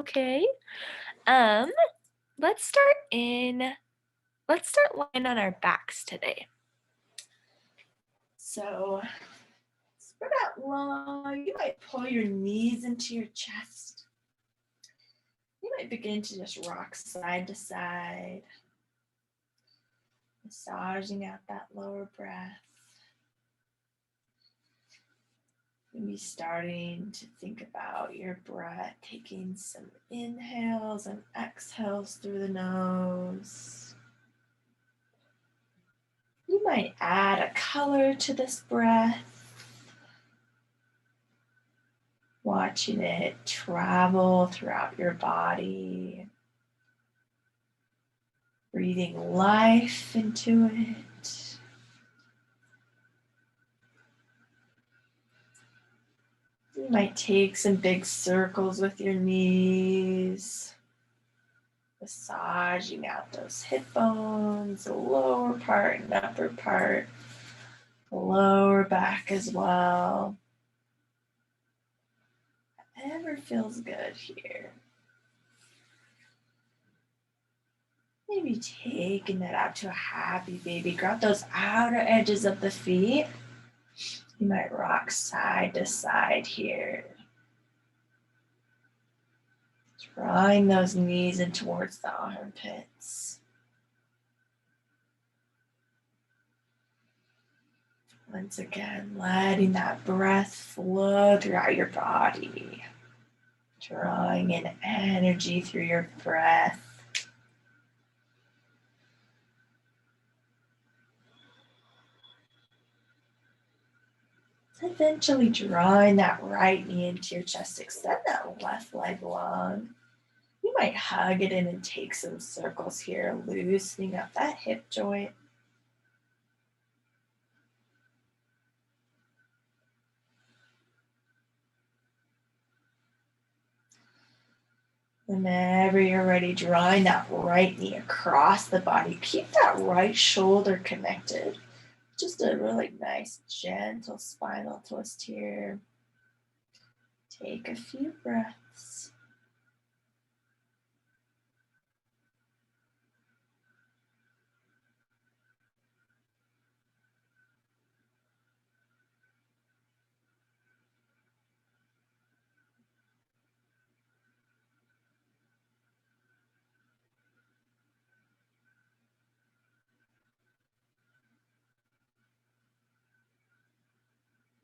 Okay. Um, let's start in let's start lying on our backs today. So spread out long. You might pull your knees into your chest. You might begin to just rock side to side, massaging out that lower breath. Maybe starting to think about your breath, taking some inhales and exhales through the nose. You might add a color to this breath, watching it travel throughout your body, breathing life into it. You might take some big circles with your knees, massaging out those hip bones, the lower part and upper part, the lower back as well. Whatever feels good here. Maybe taking it out to a happy baby. Grab those outer edges of the feet. You might rock side to side here. Drawing those knees in towards the armpits. Once again, letting that breath flow throughout your body. Drawing in energy through your breath. Eventually drawing that right knee into your chest. Extend that left leg long. You might hug it in and take some circles here, loosening up that hip joint. Whenever you're ready, drawing that right knee across the body. Keep that right shoulder connected. Just a really nice, gentle spinal twist here. Take a few breaths.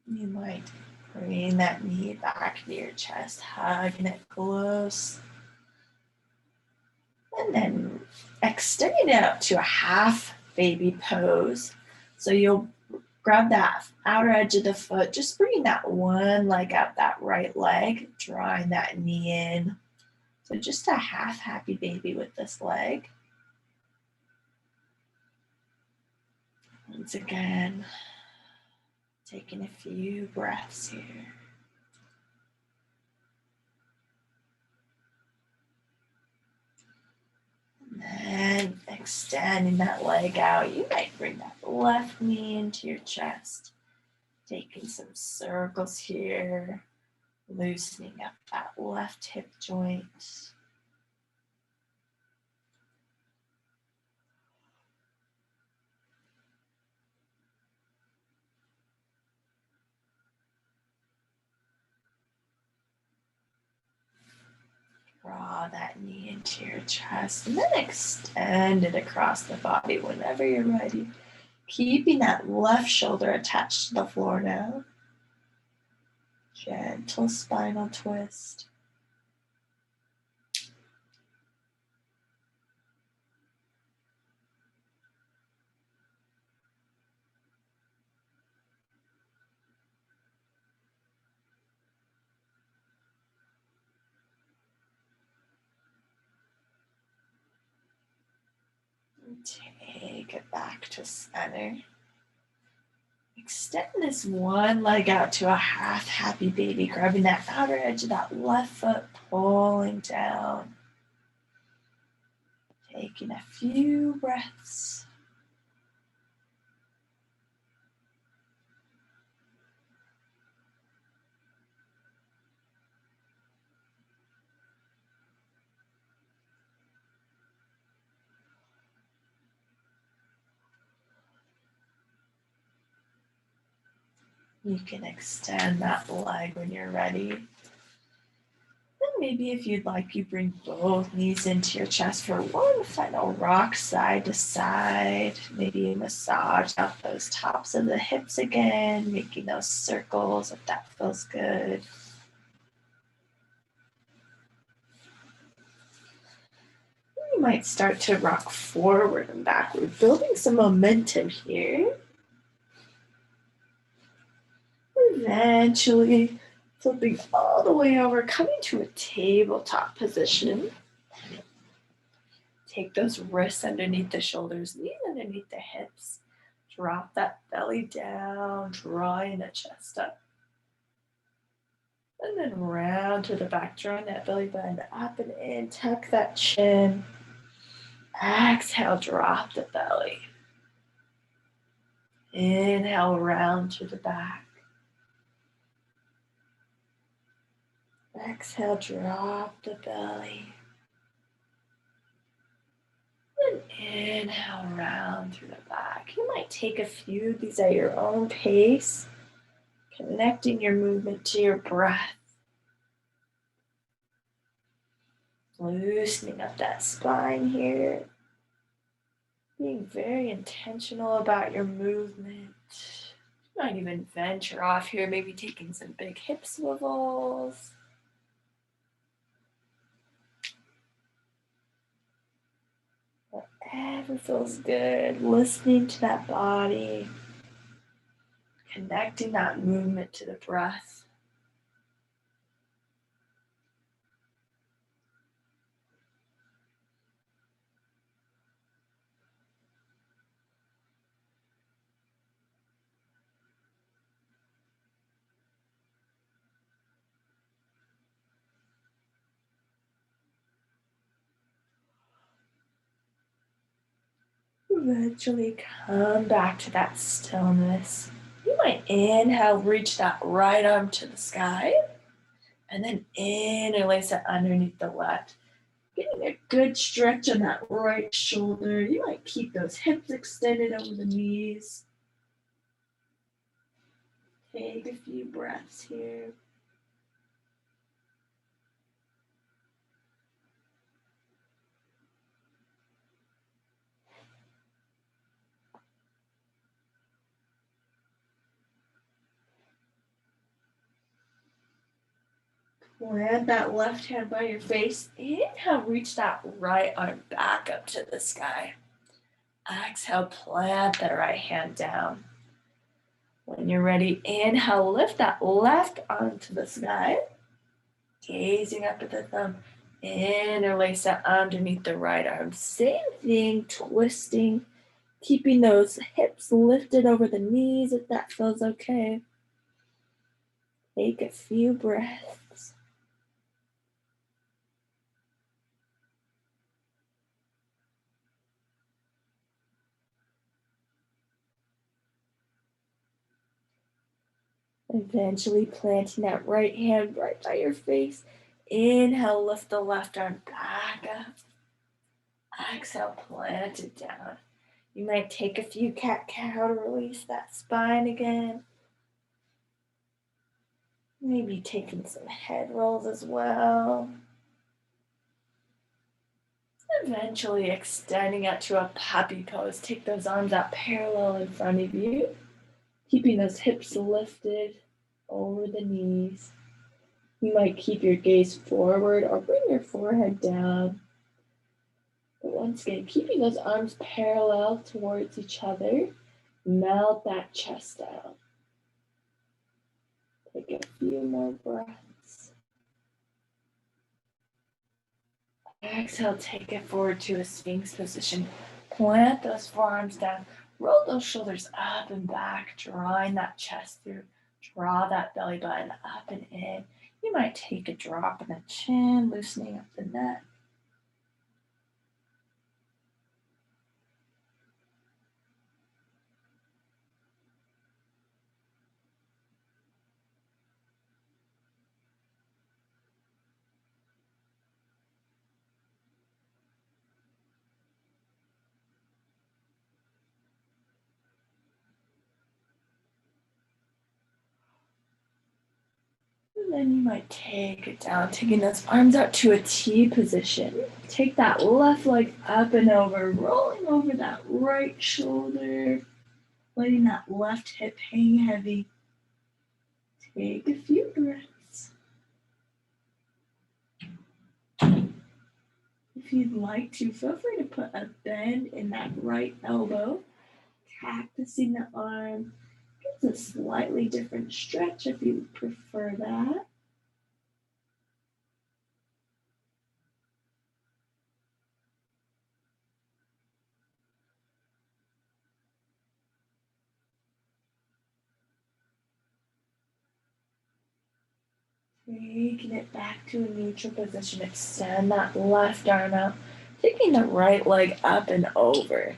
You might bring that knee back to your chest, hugging it close. And then extending it out to a half baby pose. So you'll grab that outer edge of the foot, just bringing that one leg out, that right leg, drawing that knee in. So just a half happy baby with this leg. Once again, taking a few breaths here. And then extending that leg out, you might bring that left knee into your chest. Taking some circles here, loosening up that left hip joint. Draw that knee into your chest and then extend it across the body whenever you're ready. Keeping that left shoulder attached to the floor now. Gentle spinal twist. Take it back to center. Extend this one leg out to a half happy baby, grabbing that outer edge of that left foot, pulling down. Taking a few breaths. You can extend that leg when you're ready. Then maybe if you'd like, you bring both knees into your chest for one final rock side to side. Maybe massage out those tops of the hips again, making those circles if that feels good. You might start to rock forward and backward, building some momentum here. Eventually flipping all the way over, coming to a tabletop position. Take those wrists underneath the shoulders, knees underneath the hips. Drop that belly down, drawing the chest up. And then round to the back, drawing that belly button up and in. Tuck that chin. Exhale, drop the belly. Inhale, round to the back. Exhale, drop the belly. And inhale, round through the back. You might take a few of these at your own pace, connecting your movement to your breath. Loosening up that spine here. Being very intentional about your movement. You might even venture off here, maybe taking some big hip swivels. Whatever feels good. Listening to that body. Connecting that movement to the breath. Eventually come back to that stillness. You might inhale, reach that right arm to the sky, and then interlace it underneath the left. Getting a good stretch on that right shoulder. You might keep those hips extended over the knees. Take a few breaths here. Plant that left hand by your face. Inhale, reach that right arm back up to the sky. Exhale, plant that right hand down. When you're ready, inhale, lift that left arm to the sky. Gazing up at the thumb. Interlace that underneath the right arm. Same thing, twisting. Keeping those hips lifted over the knees if that feels okay. Take a few breaths. Eventually planting that right hand right by your face. Inhale, lift the left arm back up. Exhale, plant it down. You might take a few cat-cow to release that spine again. Maybe taking some head rolls as well. Eventually extending out to a puppy pose. Take those arms out parallel in front of you. Keeping those hips lifted over the knees. You might keep your gaze forward or bring your forehead down. But once again, keeping those arms parallel towards each other. Melt that chest out. Take a few more breaths. Exhale, take it forward to a Sphinx position. Plant those forearms down. Roll those shoulders up and back, drawing that chest through. Draw that belly button up and in. You might take a drop in the chin, loosening up the neck. then you might take it down, taking those arms out to a T position. Take that left leg up and over, rolling over that right shoulder, letting that left hip hang heavy. Take a few breaths. If you'd like to, feel free to put a bend in that right elbow, cactusing the arm. It's a slightly different stretch if you prefer that. Taking it back to a neutral position, extend that left arm out, taking the right leg up and over.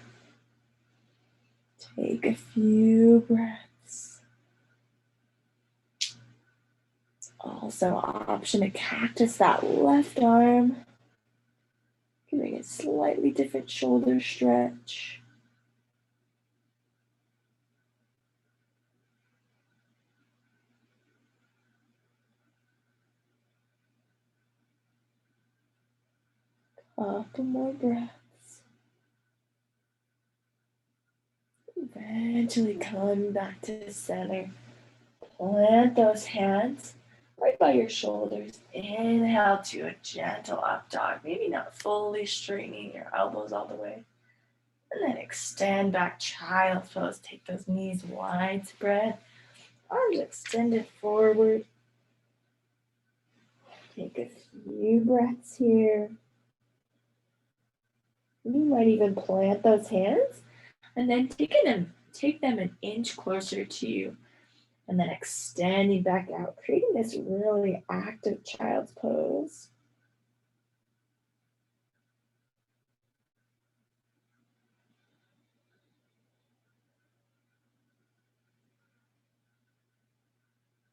Take a few breaths. Also, option to cactus that left arm, giving a slightly different shoulder stretch. Couple more breaths. Eventually come back to center. Plant those hands right by your shoulders. Inhale to a gentle up dog, maybe not fully straightening your elbows all the way. And then extend back, child's pose. Take those knees widespread, arms extended forward. Take a few breaths here. You might even plant those hands and then take them an inch closer to you. And then extending back out, creating this really active child's pose.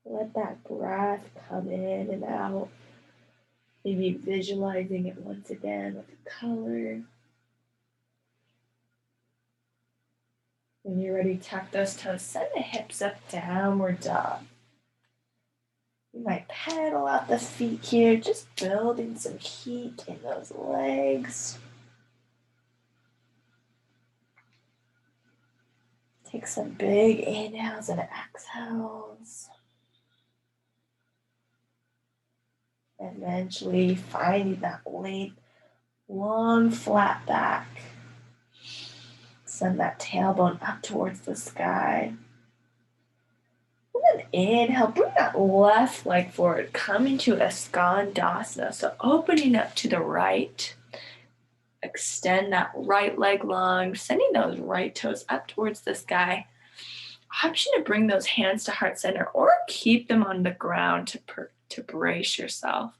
Let that breath come in and out. Maybe visualizing it once again with the color. When you're ready, tuck those toes, send the hips up, downward dog. You might pedal out the feet here, just building some heat in those legs. Take some big inhales and exhales. Eventually finding that length, long flat back. Send that tailbone up towards the sky. And then inhale, bring that left leg forward. Come into a Skandasana. So opening up to the right. Extend that right leg long, sending those right toes up towards the sky. Option to bring those hands to heart center or keep them on the ground to brace yourself.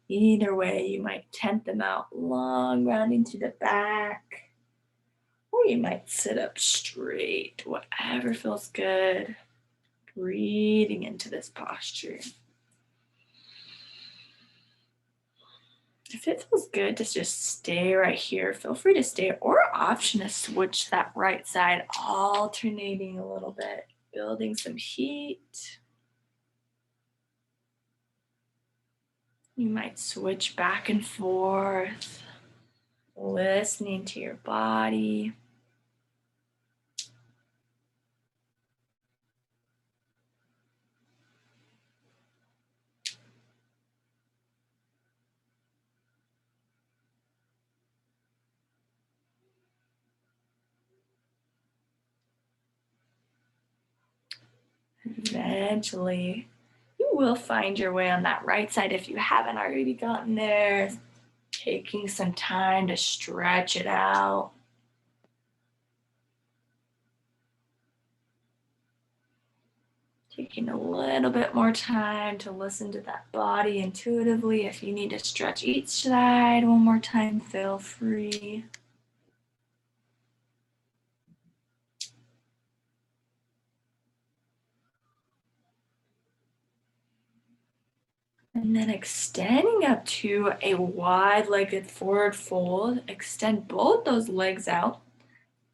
Either way, you might tent them out long, rounding to the back. Or you might sit up straight, whatever feels good. Breathing into this posture. If it feels good to just stay right here, feel free to stay, or option to switch that right side, alternating a little bit, building some heat. You might switch back and forth, listening to your body. Eventually, you will find your way on that right side if you haven't already gotten there. Taking some time to stretch it out. Taking a little bit more time to listen to that body intuitively. If you need to stretch each side one more time, feel free. And then extending up to a wide-legged forward fold. Extend both those legs out.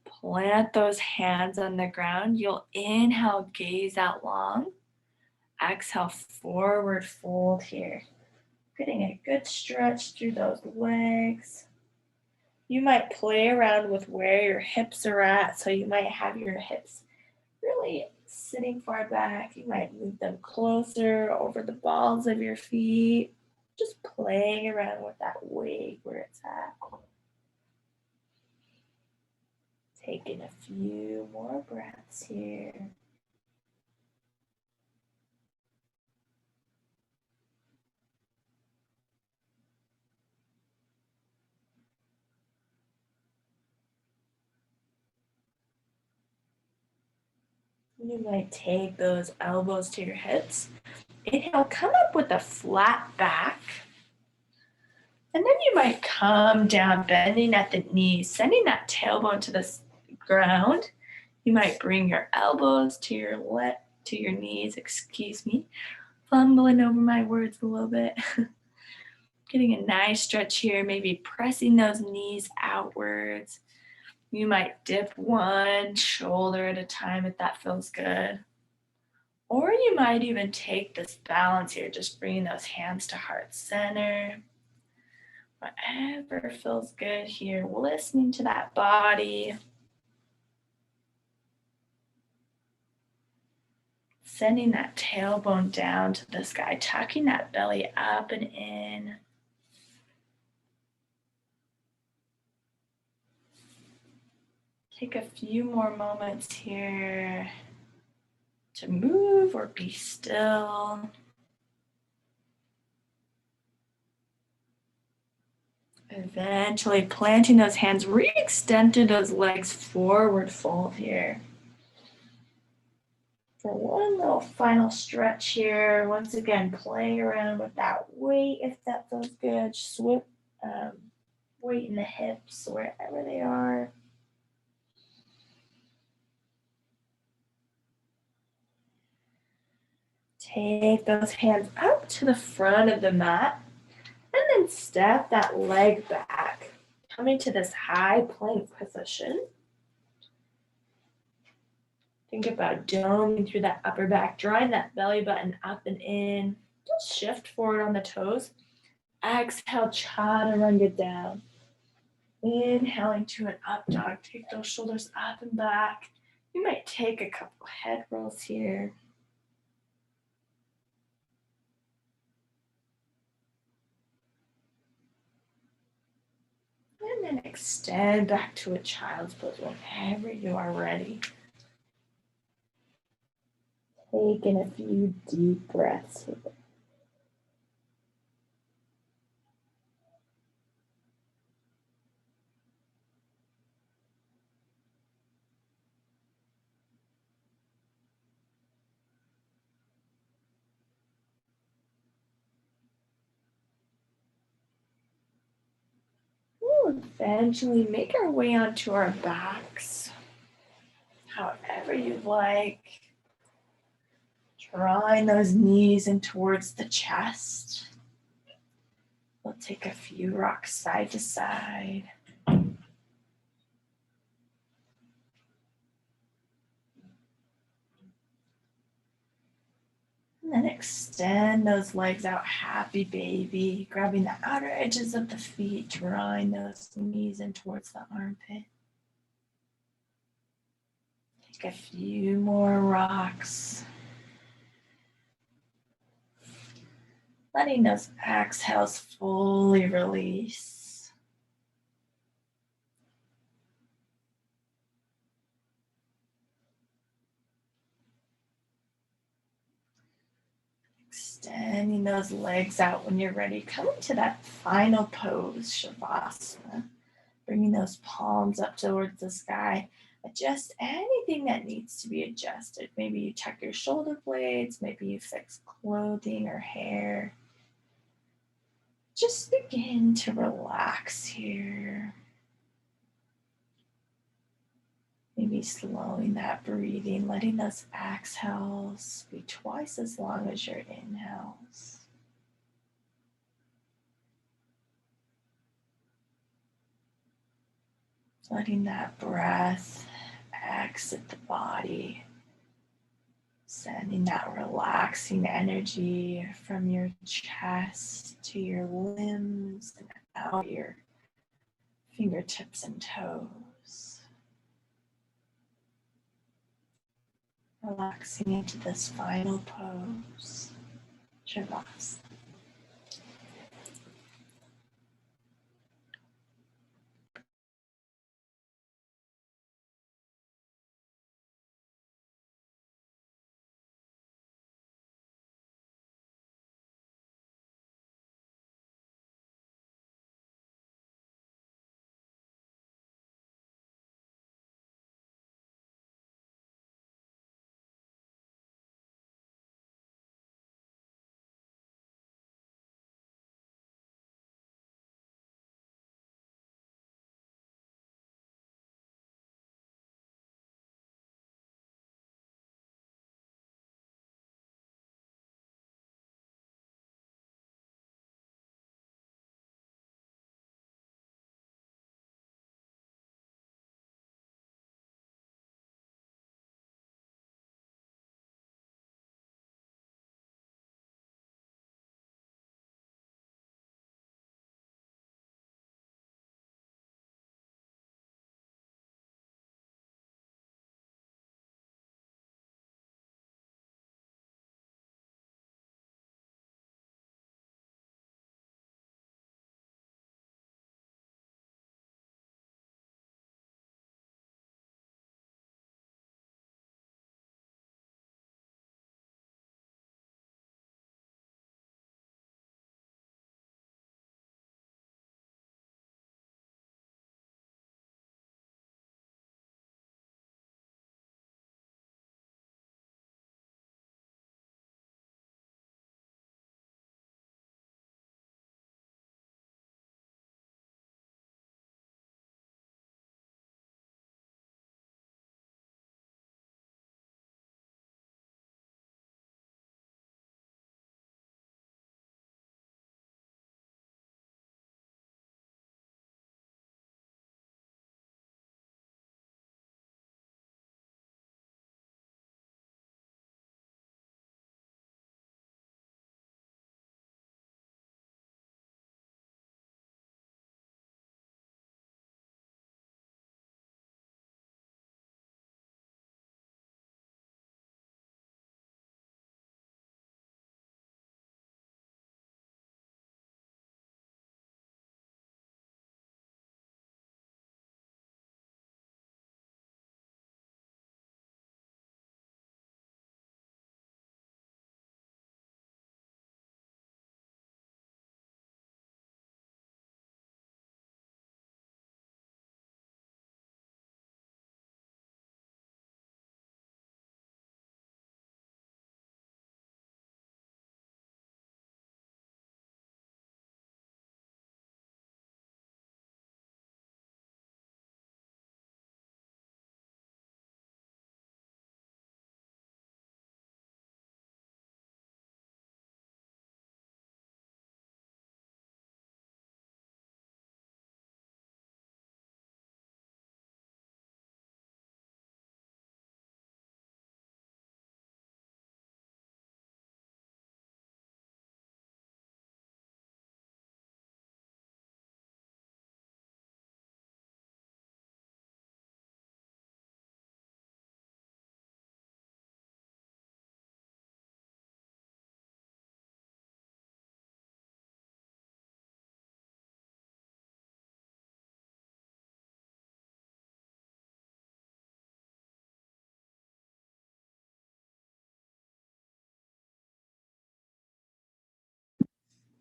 Plant those hands on the ground. You'll inhale, gaze out long. Exhale, forward fold here. Getting a good stretch through those legs. You might play around with where your hips are at. So you might have your hips really sitting far back. You might move them closer over the balls of your feet. Just playing around with that weight where it's at. Taking a few more breaths here. You might take those elbows to your hips. Inhale, come up with a flat back. And then you might come down, bending at the knees, sending that tailbone to the ground. You might bring your elbows to your knees, fumbling over my words a little bit. Getting a nice stretch here, maybe pressing those knees outwards. You might dip one shoulder at a time if that feels good. Or you might even take this balance here, just bringing those hands to heart center. Whatever feels good here, listening to that body. Sending that tailbone down to the sky, tucking that belly up and in. Take a few more moments here to move or be still. Eventually planting those hands, re-extend through those legs, forward fold here. For one little final stretch here, once again, play around with that weight if that feels good. Weight in the hips, wherever they are. Take those hands up to the front of the mat and then step that leg back, coming to this high plank position. Think about doming through that upper back, drawing that belly button up and in. Just shift forward on the toes. Exhale, chaturanga down. Inhaling to an up dog. Take those shoulders up and back. You might take a couple head rolls here. And then extend back to a child's pose whenever you are ready. Taking a few deep breaths here. We'll eventually make our way onto our backs, however you'd like. Drawing those knees in towards the chest. We'll take a few rocks side to side. And then extend those legs out, happy baby. Grabbing the outer edges of the feet, drawing those knees in towards the armpit. Take a few more rocks. Letting those exhales fully release. Extending those legs out when you're ready. Coming to that final pose, Shavasana. Bringing those palms up towards the sky. Adjust anything that needs to be adjusted. Maybe you tuck your shoulder blades. Maybe you fix clothing or hair. Just begin to relax here. Maybe slowing that breathing, letting those exhales be twice as long as your inhales. Letting that breath exit the body. Sending that relaxing energy from your chest to your limbs and out your fingertips and toes. Relaxing into this final pose, Shavasana.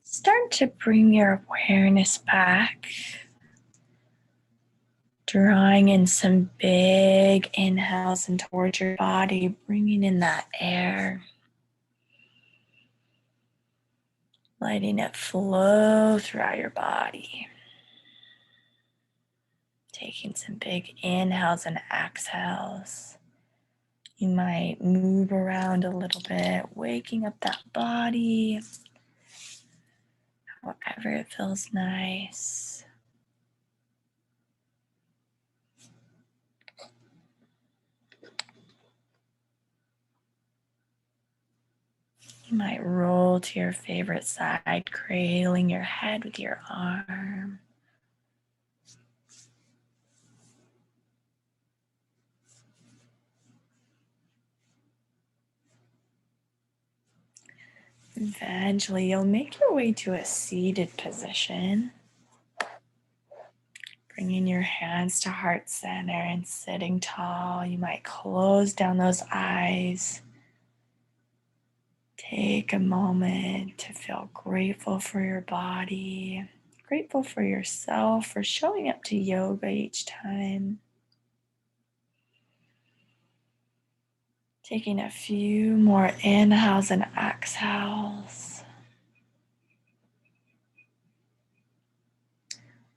Start to bring your awareness back, drawing in some big inhales and towards your body, bringing in that air, letting it flow throughout your body. Taking some big inhales and exhales. You might move around a little bit, waking up that body, however it feels nice. You might roll to your favorite side, cradling your head with your arm. Eventually, you'll make your way to a seated position. Bringing your hands to heart center and sitting tall. You might close down those eyes. Take a moment to feel grateful for your body, grateful for yourself for showing up to yoga each time. Taking a few more inhales and exhales.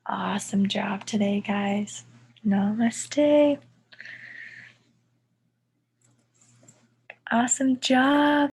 Awesome job today, guys. Namaste. Awesome job.